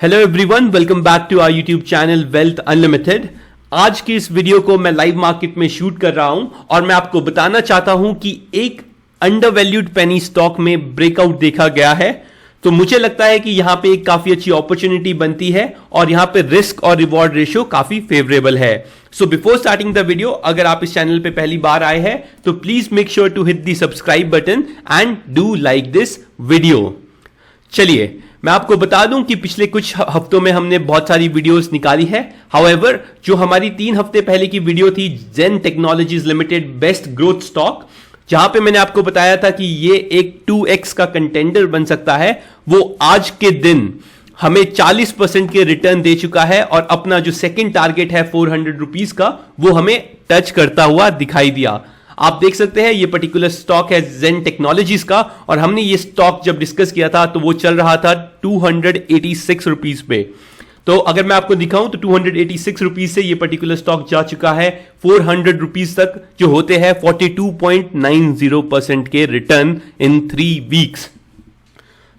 Hello everyone, welcome back to our YouTube channel wealth unlimited. आज की इस video को मैं लाइव मार्केट में शूट कर रहा हूं और मैं आपको बताना चाहता हूं कि एक अंडर वैल्यूड पेनी स्टॉक में ब्रेकआउट देखा गया है। तो मुझे लगता है कि यहां पे एक काफी अच्छी अपॉर्चुनिटी बनती है और यहां पे रिस्क और रिवॉर्ड रेशियो काफी फेवरेबल है। So before starting the video, अगर आप इस चैनल पे पहली बार आए हैं तो please make sure to hit the subscribe button and do like this video. चलिए मैं आपको बता दूं कि पिछले कुछ हफ्तों में हमने बहुत सारी वीडियोस निकाली है। हाउएवर, जो हमारी 3 हफ्ते पहले की वीडियो थी Zen Technologies Limited best growth stock, जहां पे मैंने आपको बताया था कि ये एक 2x का कंटेंडर बन सकता है, वो आज के दिन हमें 40% के रिटर्न दे चुका है और अपना जो सेकंड टारगेट है 400 रुपीज का, वो हमें टच करता हुआ दिखाई दिया। आप देख सकते हैं ये पर्टिकुलर स्टॉक है जेन टेक्नोलॉजीज का, और हमने ये स्टॉक जब डिस्कस किया था तो वो चल रहा था 286 रुपीज पे। तो अगर मैं आपको दिखाऊं तो 286 रुपीज से ये पर्टिकुलर स्टॉक जा चुका है 400 रुपीज तक, जो होते हैं 42.90% के रिटर्न इन 3 वीक्स।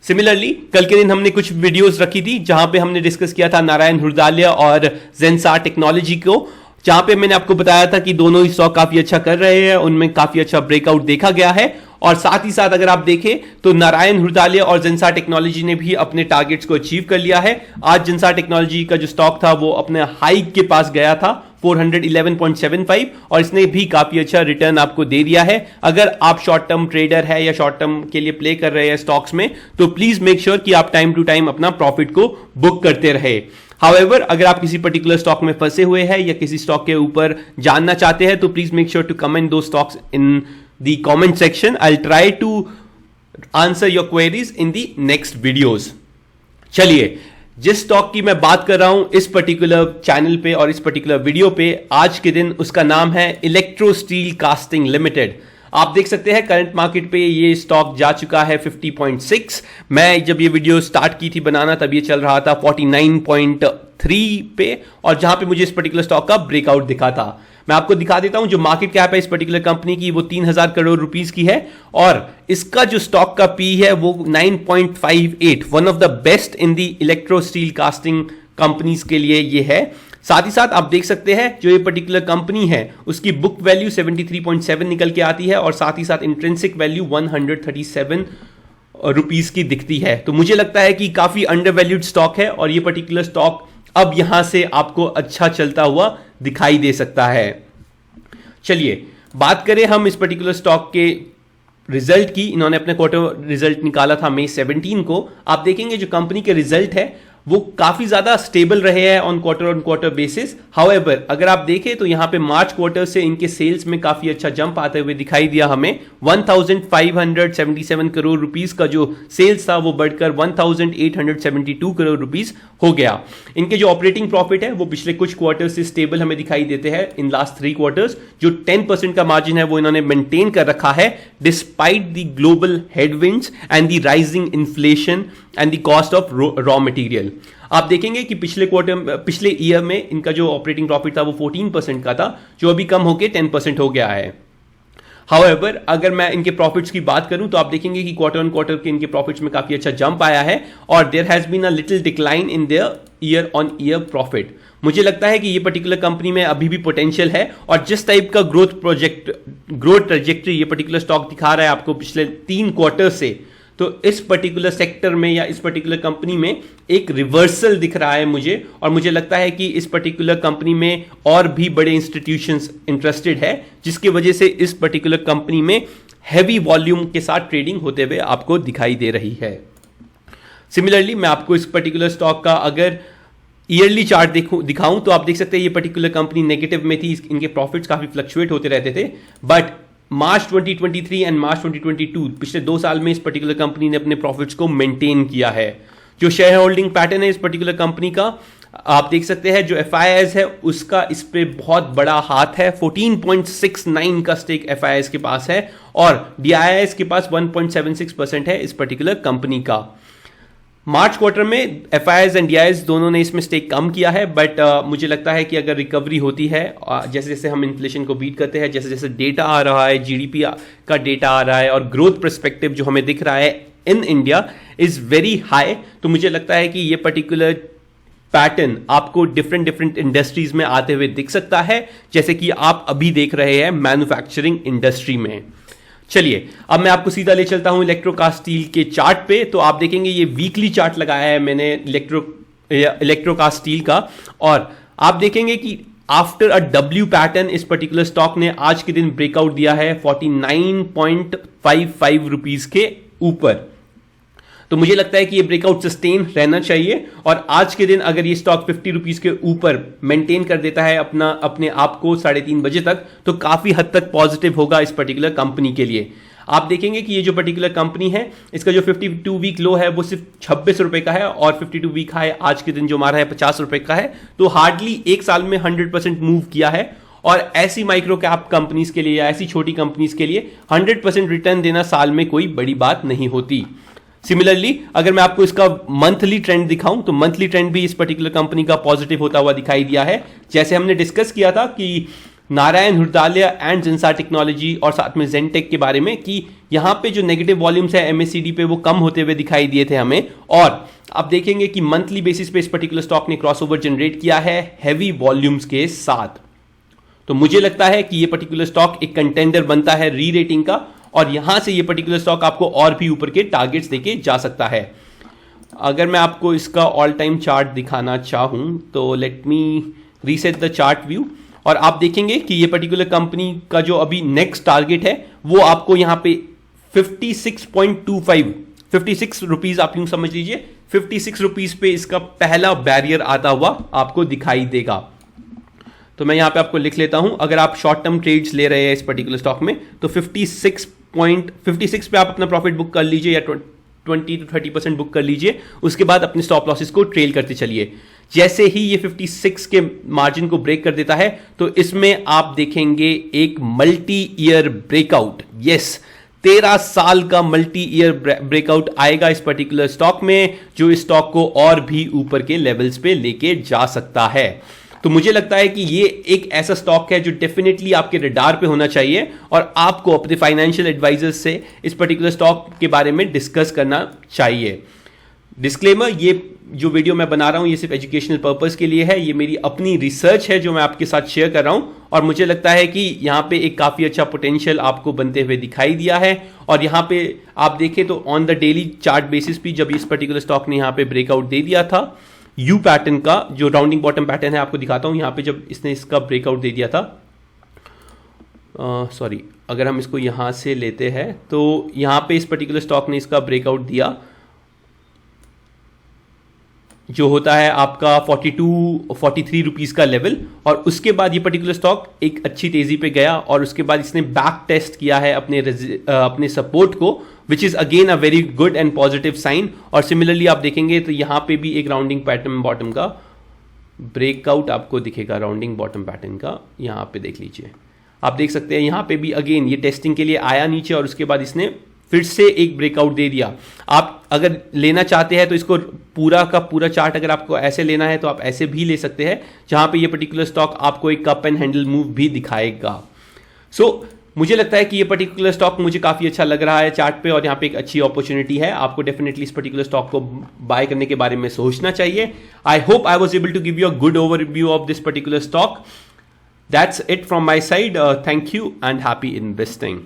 सिमिलरली कल के दिन हमने कुछ वीडियोस रखी थी जहां पे हमने डिस्कस किया था नारायण ह्रुदयालय और जेनसार टेक्नोलॉजी को, जहां पे मैंने आपको बताया था कि दोनों ही स्टॉक काफी अच्छा कर रहे हैं, उनमें काफी अच्छा ब्रेकआउट देखा गया है। और साथ ही साथ अगर आप देखें तो नारायण ह्रुदयालय और जेनसार टेक्नोलॉजी ने भी अपने टारगेट्स को अचीव कर लिया है। आज जेनसार टेक्नोलॉजी का जो स्टॉक था वो अपने हाई के पास गया था 411.75, और इसने भी काफी अच्छा रिटर्न आपको दे दिया है। अगर आप शॉर्ट टर्म ट्रेडर है या शॉर्ट टर्म के लिए प्ले कर रहे हैं स्टॉक्स में, तो प्लीज मेक श्योर कि आप टाइम टू टाइम अपना प्रॉफिट को बुक करते रहे। हाउएवर, अगर आप किसी पर्टिकुलर स्टॉक में फंसे हुए हैं या किसी स्टॉक के ऊपर जानना चाहते हैं तो please make sure to comment दो stocks in the comment section. I will try to answer your queries in the next videos. चलिए, जिस स्टॉक की मैं बात कर रहा हूं इस पर्टिकुलर चैनल पे और इस पर्टिकुलर वीडियो पे आज के दिन, उसका नाम है इलेक्ट्रो स्टील कास्टिंग लिमिटेड। आप देख सकते हैं करंट मार्केट पे ये स्टॉक जा चुका है 50.6। मैं जब ये वीडियो स्टार्ट की थी बनाना तब ये चल रहा था 49.3 पे, और जहां पे मुझे इस पर्टिकुलर स्टॉक का ब्रेकआउट दिखा था। मैं आपको दिखा देता हूं जो मार्केट कैप है इस पर्टिकुलर कंपनी की, वो 3000 करोड़ रुपीस की है, और इसका जो स्टॉक का पी है वो 9.58, one of the best in the electro steel casting companies के लिए ये है। साथ ही साथ आप देख सकते हैं जो ये पर्टिकुलर कंपनी है उसकी बुक वैल्यू 73.7 निकल के आती है, और साथ ही साथ इंट्रिंसिक वैल्यू 137 रुपीस की दिखती है। तो मुझे लगता है कि काफी अंडर वैल्यूड स्टॉक है और ये पर्टिकुलर स्टॉक अब यहां से आपको अच्छा चलता हुआ दिखाई दे सकता है। चलिए बात करें हम इस पर्टिकुलर स्टॉक के रिजल्ट की। इन्होंने अपने क्वार्टर रिजल्ट निकाला था मई 17 को। आप देखेंगे जो कंपनी के रिजल्ट है वो काफी ज्यादा स्टेबल रहे हैं ऑन क्वार्टर बेसिस। हाउएवर, अगर आप देखें तो यहां पे मार्च क्वार्टर से इनके सेल्स में काफी अच्छा जंप आते हुए दिखाई दिया हमें। 1577 करोड़ रुपीस का जो सेल्स था वो बढ़कर 1872 करोड़ रुपीस हो गया। इनके जो ऑपरेटिंग प्रॉफिट है वो पिछले कुछ क्वार्टर से स्टेबल हमें दिखाई देते हैं इन लास्ट 3 क्वार्टर्स। जो 10% का मार्जिन है वो इन्होंने मेंटेन कर रखा है despite the global headwinds and the rising inflation and the cost of raw material. आप देखेंगे कि पिछले ईयर में इनका जो ऑपरेटिंग प्रॉफिट था वो 14% का था, जो अभी कम होकर 10% हो गया है। हाउएवर, अगर मैं इनके प्रॉफिट्स की बात करूं तो आप देखेंगे कि क्वार्टर ऑन क्वार्टर के इनके प्रॉफिट्स में काफी अच्छा जंप आया है, और there has been a little decline in their year on year profit. मुझे लगता है कि ये पर्टिकुलर कंपनी में अभी भी पोटेंशियल है, और जिस टाइप का ग्रोथ ट्रेजेक्टरी ये पर्टिकुलर स्टॉक दिखा रहा है आपको पिछले 3 क्वार्टर से, तो इस पर्टिकुलर सेक्टर में या इस पर्टिकुलर कंपनी में एक रिवर्सल दिख रहा है मुझे, और मुझे लगता है कि इस पर्टिकुलर कंपनी में और भी बड़े इंस्टीट्यूशंस इंटरेस्टेड है, जिसकी वजह से इस पर्टिकुलर कंपनी में हैवी वॉल्यूम के साथ ट्रेडिंग होते हुए आपको दिखाई दे रही है। सिमिलरली मैं आपको इस पर्टिकुलर स्टॉक का अगर ईयरली चार्ट दिखाऊं तो आप देख सकते हैं ये पर्टिकुलर कंपनी नेगेटिव में थी, इनके प्रॉफिट्स काफी फ्लक्चुएट होते रहते थे, बट मार्च 2023 एंड मार्च 2022 पिछले 2 साल में इस पर्टिकुलर कंपनी ने अपने प्रॉफिट्स को मेंटेन किया है। जो शेयर होल्डिंग पैटर्न है इस पर्टिकुलर कंपनी का, आप देख सकते हैं जो FIS है उसका इस पे बहुत बड़ा हाथ है। 14.69 का स्टेक FIS के पास है, और DIS के पास 1.76% है इस पर्टिकुलर कंपनी का। मार्च क्वार्टर में FIS एंड DIS दोनों ने इसमें स्टेक कम किया है, बट मुझे लगता है कि अगर रिकवरी होती है, जैसे जैसे हम इन्फ्लेशन को बीट करते हैं, जैसे जैसे डेटा आ रहा है, GDP का डेटा आ रहा है, और ग्रोथ पर्सपेक्टिव जो हमें दिख रहा है in India is very high, तो मुझे लगता है कि ये पर्टिकुलर पैटर्न आपको डिफरेंट डिफरेंट इंडस्ट्रीज में आते हुए दिख सकता है, जैसे कि आप अभी देख रहे हैं मैन्युफैक्चरिंग इंडस्ट्री में। चलिए अब मैं आपको सीधा ले चलता हूं इलेक्ट्रोकास्ट स्टील के चार्ट पे। तो आप देखेंगे ये वीकली चार्ट लगाया है मैंने इलेक्ट्रोकास्ट स्टील का, और आप देखेंगे कि आफ्टर अ डब्ल्यू पैटर्न इस पर्टिकुलर स्टॉक ने आज के दिन ब्रेकआउट दिया है 49.55 रुपीज के ऊपर। तो मुझे लगता है कि ये ब्रेकआउट सस्टेन रहना चाहिए, और आज के दिन अगर ये स्टॉक 50 रुपीज के ऊपर मेंटेन कर देता है अपने आप को 3:30 बजे तक, तो काफी हद तक पॉजिटिव होगा इस पर्टिकुलर कंपनी के लिए। आप देखेंगे कि ये जो पर्टिकुलर कंपनी है, इसका जो 52 वीक लो है वो सिर्फ 26 रुपए का है, और 52 वीक हाई आज के दिन जो मारा है 50 रुपए का है। तो हार्डली एक साल में 100% मूव किया है, और ऐसी माइक्रो कैप कंपनीज के लिए या ऐसी छोटी कंपनीज के लिए 100% रिटर्न देना साल में कोई बड़ी बात नहीं होती। सिमिलरली अगर मैं आपको इसका मंथली ट्रेंड दिखाऊं, तो मंथली ट्रेंड भी इस पर्टिकुलर कंपनी का पॉजिटिव होता हुआ दिखाई दिया है। जैसे हमने डिस्कस किया था कि नारायण ह्रुदयालय एंड जेनसार टेक्नोलॉजी और साथ में जेनटेक के बारे में, कि यहां पे जो नेगेटिव वॉल्यूम्स है एमएससीडी पे वो कम होते हुए दिखाई दिए थे हमें, और आप देखेंगे कि मंथली बेसिस पे इस पर्टिकुलर स्टॉक ने क्रॉसओवर जनरेट किया है हैवी वॉल्यूम्स के साथ। तो मुझे लगता है कि ये पर्टिकुलर स्टॉक एक कंटेंडर बनता है री रेटिंग का, और यहां से ये पर्टिकुलर स्टॉक आपको और भी ऊपर के टारगेट्स देके जा सकता है। अगर मैं आपको इसका ऑल टाइम चार्ट दिखाना चाहूं तो let me reset the chart view, और आप देखेंगे कि ये पर्टिकुलर कंपनी का जो अभी नेक्स्ट टारगेट है वो आपको यहां पे 56 रुपीज आप यूं समझ लीजिए, 56 रुपीज पे इसका पहला बैरियर आता हुआ आपको दिखाई देगा। तो मैं यहां पे आपको लिख लेता हूं, अगर आप शॉर्ट टर्म ट्रेड्स ले रहे हैं इस पर्टिकुलर स्टॉक में, तो 56 पे आप अपना प्रॉफिट बुक कर लीजिए, या 20 to 30% बुक कर लीजिए। उसके बाद अपने स्टॉप लॉसेस को ट्रेल करते चलिए। जैसे ही ये 56 के मार्जिन को ब्रेक कर देता है, तो इसमें आप देखेंगे एक मल्टी ईयर ब्रेकआउट। यस, 13 साल का मल्टी ईयर ब्रेकआउट आएगा इस पर्टिकुलर स्टॉक में, जो इस स्टॉक को और भी ऊपर के लेवल्स पे लेके जा सकता है। तो मुझे लगता है कि ये एक ऐसा स्टॉक है जो डेफिनेटली आपके रडार पे होना चाहिए, और आपको अपने फाइनेंशियल एडवाइजर्स से इस पर्टिकुलर स्टॉक के बारे में डिस्कस करना चाहिए। डिस्क्लेमर, ये जो वीडियो मैं बना रहा हूं ये सिर्फ एजुकेशनल पर्पस के लिए है, ये मेरी अपनी रिसर्च है जो मैं आपके साथ शेयर कर रहा हूं, और मुझे लगता है कि यहां पे एक काफी अच्छा पोटेंशियल आपको बनते हुए दिखाई दिया है। और यहां पे आप देखें तो on the daily chart basis भी जब इस पर्टिकुलर स्टॉक ने यहां पे ब्रेकआउट दे दिया था यू पैटर्न का, जो राउंडिंग बॉटम पैटर्न है, आपको दिखाता हूं। यहां पे जब इसने इसका ब्रेकआउट दे दिया था, सॉरी, अगर हम इसको यहां से लेते हैं तो यहां पे इस पर्टिकुलर स्टॉक ने इसका ब्रेकआउट दिया, जो होता है आपका 43 रुपीज का लेवल, और उसके बाद ये पर्टिकुलर स्टॉक एक अच्छी तेजी पे गया, और उसके बाद इसने बैक टेस्ट किया है अपने सपोर्ट को, which is again a very good and positive sign. और सिमिलरली आप देखेंगे तो यहां पे भी एक राउंडिंग पैटर्न बॉटम का ब्रेकआउट आपको दिखेगा, राउंडिंग बॉटम पैटर्न का, यहां पे देख लीजिए, आप देख सकते हैं यहां पे भी अगेन ये टेस्टिंग के लिए आया नीचे, और उसके बाद इसने फिर से एक ब्रेकआउट दे दिया। आप अगर लेना चाहते हैं तो इसको पूरा का पूरा चार्ट अगर आपको ऐसे लेना है तो आप ऐसे भी ले सकते हैं, जहां पे ये पर्टिकुलर स्टॉक आपको एक कप एंड हैंडल मूव भी दिखाएगा। मुझे लगता है कि ये पर्टिकुलर स्टॉक मुझे काफी अच्छा लग रहा है चार्ट पे, और यहाँ पे एक अच्छी अपॉर्चुनिटी है। आपको डेफिनेटली इस पर्टिकुलर स्टॉक को बाय करने के बारे में सोचना चाहिए। I hope I was able to give you a good overview of this particular stock. That's it from my side. Thank you and happy investing.